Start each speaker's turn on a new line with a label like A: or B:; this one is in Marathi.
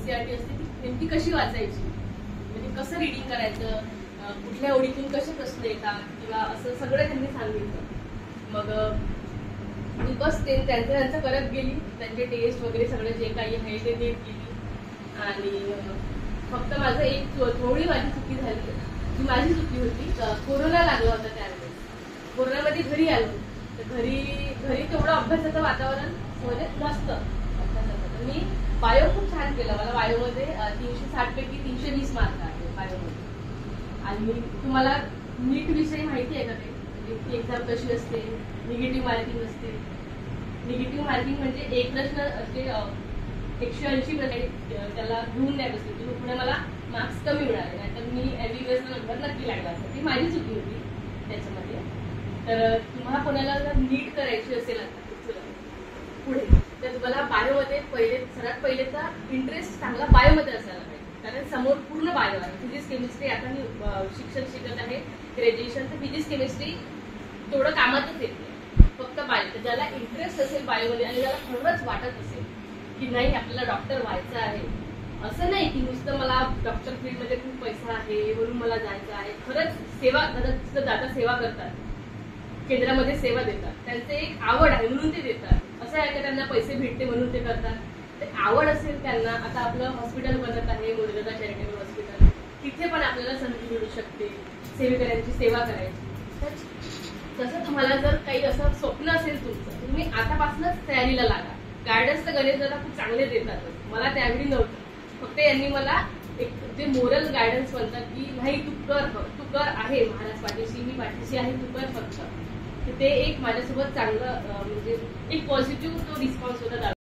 A: एनसीईआरटी असते ती नेमकी कशी वाचायची, म्हणजे कसं रिडिंग करायचं, कुठल्या ओळीतून कसे प्रश्न येतात किंवा असं सगळं त्यांनी सांगितलं. मग मी बस त्यांचं करत गेली, त्यांचे टेस्ट वगैरे सगळं जे काही आहे ते देत गेली. आणि फक्त माझं एक थोडी माझी चुकी झाली, ती माझी चुकी होती. कोरोना लागला होता त्यावेळेस, कोरोनामध्ये घरी आलो, तर घरी तेवढं अभ्यासाचं वातावरण म्हणजे नसतं अभ्यासाचं. तर मी बायो खूप छान केलं, मला बायोमध्ये 360 पैकी 320 मार्क आहे बायोमध्ये. आणि तुम्हाला नीट विषयी माहिती आहे का ते, म्हणजे ती एक्झाम कशी असते, निगेटिव्ह मार्किंग असते. निगेटिव्ह मार्किंग म्हणजे एक प्रश्न असते 180 त्याला घेऊन द्यायचं असते, तुम्ही पुढे मला मार्क्स कमी मिळाले, नाहीतर मी MBBS नंबर नक्की लागला असतं. ती माझी चुकी होती त्याच्यामध्ये. तर तुम्हाला कोणाला जर नीट करायची असेल आता पुढे, तर तुम्हाला बायोमध्ये सर्वात पहिलेचा इंटरेस्ट चांगला बायोमध्ये असायला पाहिजे, कारण समोर पूर्ण बायो आहे. फिजिक्स केमिस्ट्री, आता मी शिक्षण शिकत आहे ग्रॅज्युएशन, तर फिजिक्स केमिस्ट्री तेवढं कामातच येते, फक्त बायो. तर ज्याला इंटरेस्ट असेल बायोमध्ये आणि ज्याला खरंच वाटत असेल की नाही आपल्याला डॉक्टर व्हायचं आहे, असं नाही की नुसतं मला डॉक्टर फील्डमध्ये खूप पैसा आहे म्हणून मला जायचं आहे, खरंच सेवा दादा सेवा करतात, केंद्रामध्ये सेवा देतात, त्यांचे एक आवड आहे म्हणून ते देतात. असं आहे का त्यांना पैसे भेटते म्हणून ते करतात. ते आवड असेल त्यांना, आता आपलं हॉस्पिटल बनत आहे मुरुगदा चॅरिटेबल हॉस्पिटल, तिथे पण आपल्याला संधी मिळू शकते सेवेकऱ्यांची सेवा करायची. तसं तुम्हाला जर काही असं स्वप्न असेल तुमचं, तुम्ही आतापासूनच तयारीला लागा. गायडन्स तर गणेश दादा खूप चांगले देतात, मला त्यावेळी नव्हतं. फक्त यांनी मला एक जे मोरल गायडन्स म्हणतात की नाही तू कर आहे, महाराज पाठीशी, मी पाठीशी आहे, तू कर फक्त. ते एक माझ्यासोबत चांगलं म्हणजे एक पॉझिटिव्ह तो रिस्पॉन्स होता.